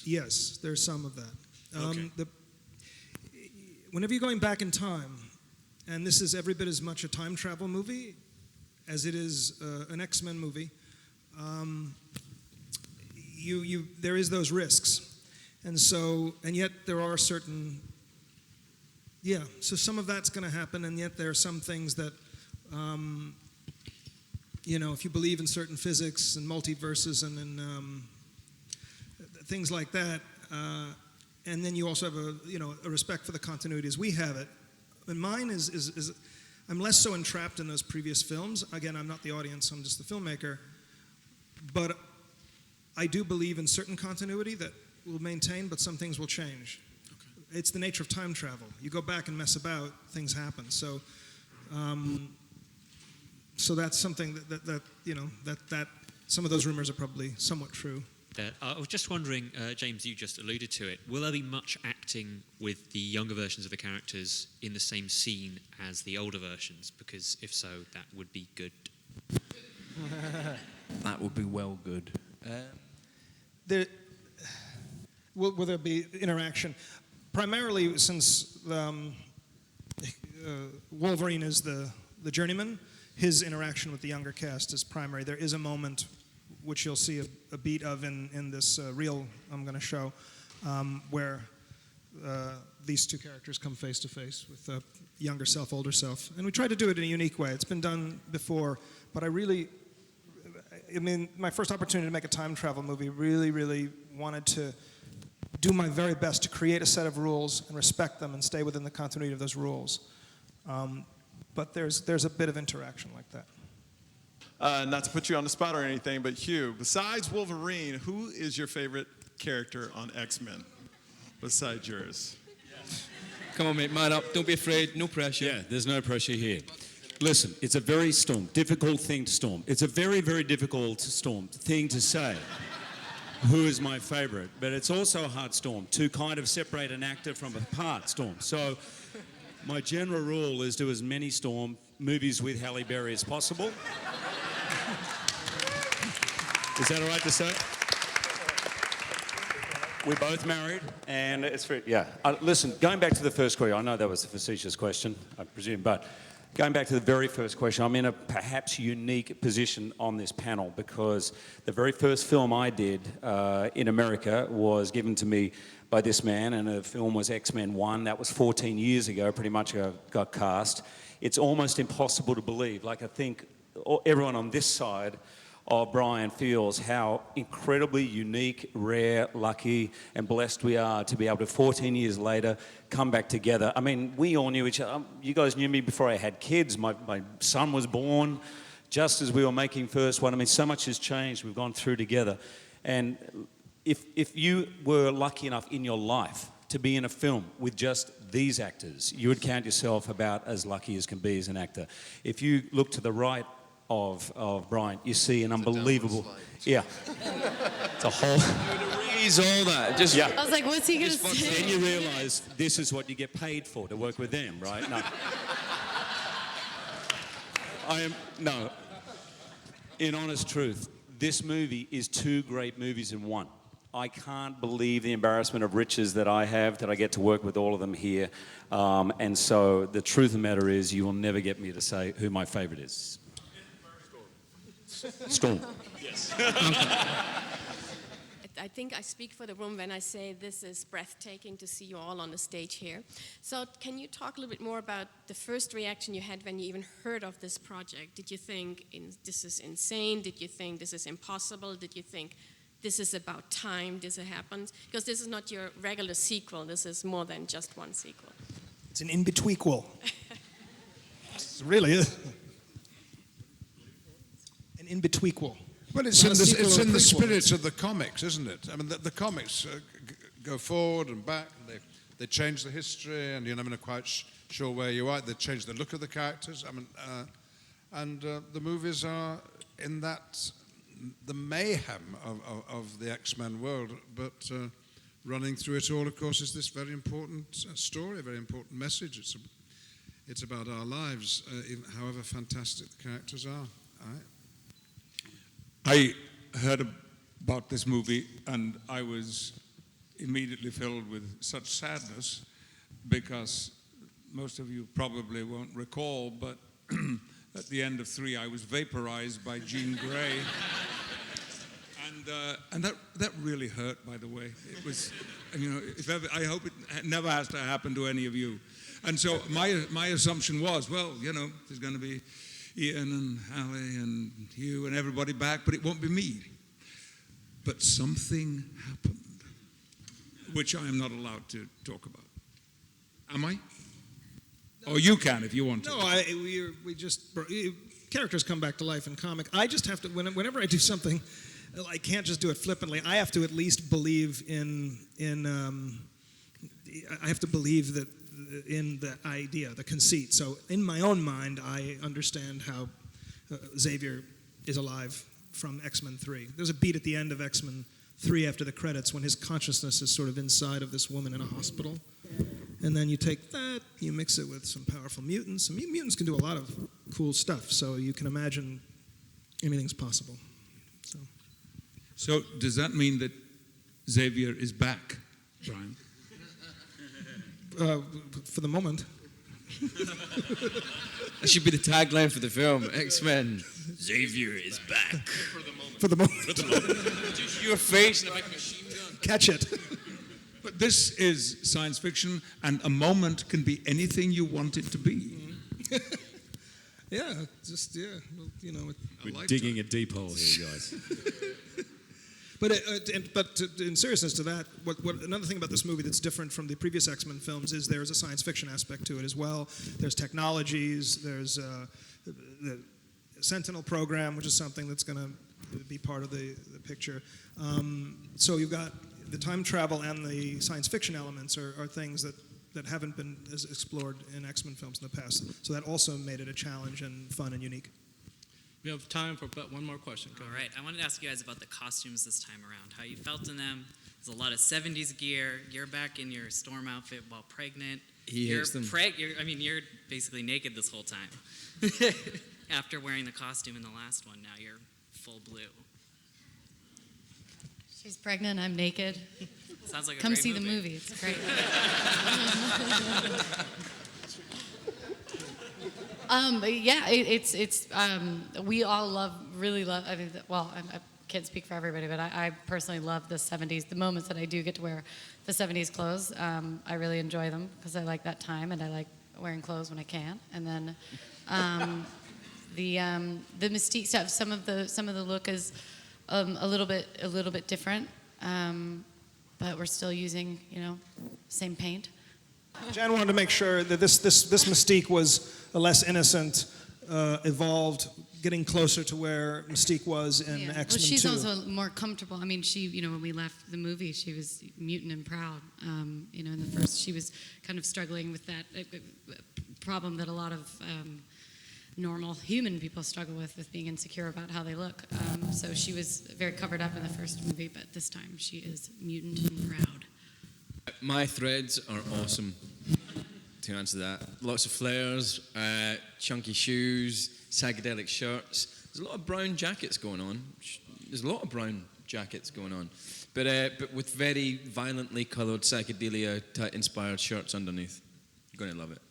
Yes, there's some of that. Okay. Whenever you're going back in time, and this is every bit as much a time travel movie as it is an X-Men movie, there is those risks, and yet there are certain, so some of that's going to happen, and yet there are some things that, if you believe in certain physics and multiverses and in things like that, and then you also have a respect for the continuity as we have it. And mine is I'm less so entrapped in those previous films. Again, I'm not the audience, I'm just the filmmaker. But I do believe in certain continuity that will maintain, but some things will change. Okay. It's the nature of time travel. You go back and mess about, things happen. So that's something that some of those rumors are probably somewhat true. I was just wondering, James, you just alluded to it. Will there be much acting with the younger versions of the characters in the same scene as the older versions? Because if so, that would be good. That would be well good. Will there be interaction? Primarily, since Wolverine is the journeyman, his interaction with the younger cast is primary. There is a moment which you'll see a beat of in this reel I'm going to show, where these two characters come face to face with younger self, older self. And we try to do it in a unique way. It's been done before, but my first opportunity to make a time travel movie, really wanted to do my very best to create a set of rules and respect them and stay within the continuity of those rules. But there's a bit of interaction like that. Not to put you on the spot or anything, but Hugh, besides Wolverine, who is your favorite character on X-Men besides yours? Come on, mate, man up. Don't be afraid. No pressure. Yeah, there's no pressure here. Listen, it's a very difficult thing to storm. It's a very, very difficult thing to say. Who is my favorite? But it's also a hard storm to kind of separate an actor from a part storm. So my general rule is do as many storm movies with Halle Berry as possible. Is that all right to say? We're both married, and it's very, listen, going back to the first question, I know that was a facetious question, I presume, but going back to the very first question, I'm in a perhaps unique position on this panel because the very first film I did in America was given to me by this man, and the film was X-Men 1. That was 14 years ago, pretty much got cast. It's almost impossible to believe. Like, I think everyone on this side of Brian feels how incredibly unique, rare, lucky, and blessed we are to be able to, 14 years later, come back together. I mean, we all knew each other. You guys knew me before I had kids. My son was born just as we were making first one. I mean, so much has changed. We've gone through together. And if you were lucky enough in your life to be in a film with just these actors, you would count yourself about as lucky as can be as an actor. If you look to the right of Brian, you see an unbelievable... Yeah. It's a whole... Raise all that. Just, yeah. I was like, what's he going to say? Then you realise this is what you get paid for, to work with them, right? No. In honest truth, this movie is two great movies in one. I can't believe the embarrassment of riches that I have, that I get to work with all of them here. And so the truth of the matter is you will never get me to say who my favourite is. Storm. Yes. I think I speak for the room when I say this is breathtaking to see you all on the stage here. So can you talk a little bit more about the first reaction you had when you even heard of this project? Did you think this is insane? Did you think this is impossible? Did you think this is about time this happens? Because this is not your regular sequel. This is more than just one sequel. It's an in-betweequel. It really is. An in-betweequel. Well, it's in the spirit of the comics, isn't it? I mean, the comics go forward and back, and they change the history, and you're never quite sure where you are. They change the look of the characters. I mean, and the movies are in that the mayhem of the X-Men world, but running through it all, of course, is this very important story, a very important message. It's about our lives, however fantastic the characters are. I heard about this movie and I was immediately filled with such sadness, because most of you probably won't recall, but at the end of 3, I was vaporized by Jean Grey. And that really hurt, by the way. It was, if ever, I hope it never has to happen to any of you. And so my assumption was, well, there's going to be Ian and Ali and you and everybody back, but it won't be me. But something happened, which I am not allowed to talk about. Am I? No. Or you can if you want to. No, we just characters come back to life in comic. I just have to whenever I do something, I can't just do it flippantly. I have to at least believe in I have to believe that in the idea, the conceit. So in my own mind, I understand how Xavier is alive from X-Men 3. There's a beat at the end of X-Men 3 after the credits when his consciousness is sort of inside of this woman in a hospital. And then you take that, you mix it with some powerful mutants. And mutants can do a lot of cool stuff, so you can imagine anything's possible. So does that mean that Xavier is back, Brian? For the moment. That should be the tagline for the film, X-Men. Xavier is back. For the moment. Just your face like a machine gun. Catch it. But this is science fiction, and a moment can be anything you want it to be. Yeah, just, yeah. Well, We're digging a deep hole here, guys. But in seriousness to that, what another thing about this movie that's different from the previous X-Men films is there's a science fiction aspect to it as well. There's technologies. There's the Sentinel program, which is something that's going to be part of the picture. So you've got the time travel and the science fiction elements are things that haven't been as explored in X-Men films in the past. So that also made it a challenge and fun and unique. We have time for but one more question. All right. I wanted to ask you guys about the costumes this time around, how you felt in them. There's a lot of 70s gear. You're back in your Storm outfit while pregnant. He hates them. You're basically naked this whole time. After wearing the costume in the last one, now you're full blue. She's pregnant, I'm naked. Sounds like a Come great see movie. the movie, it's great. We all really love, I can't speak for everybody, but I personally love the 70s. The moments that I do get to wear the 70s clothes, I really enjoy them because I like that time and I like wearing clothes when I can. And then the Mystique stuff, some of the look is a little bit different, but we're still using, same paint. Jan wanted to make sure that this Mystique was a less innocent, evolved, getting closer to where Mystique was in X-Men 2. Well, she's also more comfortable. I mean, she, when we left the movie, she was mutant and proud. In the first, she was kind of struggling with that problem that a lot of normal human people struggle with being insecure about how they look. So she was very covered up in the first movie, but this time she is mutant and proud. My threads are awesome, to answer that. Lots of flares, chunky shoes, psychedelic shirts. There's a lot of brown jackets going on. But with very violently coloured psychedelia-inspired shirts underneath. You're going to love it.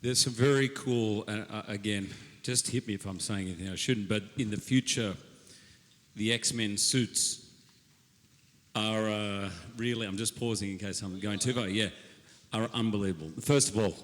There's some very cool, again, just hit me if I'm saying anything I shouldn't, but in the future, the X-Men suits are really, I'm just pausing in case I'm going too far, are unbelievable. First of all,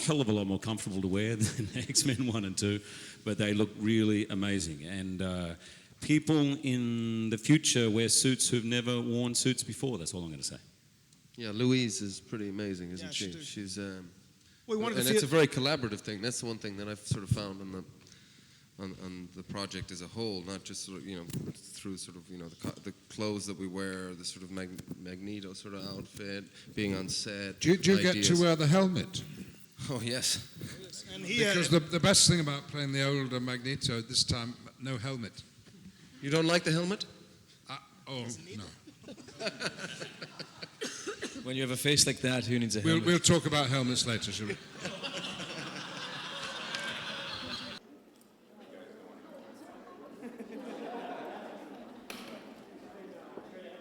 hell of a lot more comfortable to wear than X-Men 1 and 2, but they look really amazing. And people in the future wear suits who've never worn suits before, that's all I'm going to say. Yeah, Louise is pretty amazing, isn't she? She's... and it's a very collaborative thing. That's the one thing that I've sort of found on the project as a whole, not just sort of, through sort of, the clothes that we wear, the sort of Magneto sort of outfit, being on set. Do you get to wear the helmet? Oh, yes. And because the best thing about playing the older Magneto this time, no helmet. You don't like the helmet? No. When you have a face like that, who needs a helmet? We'll talk about helmets later, shall we?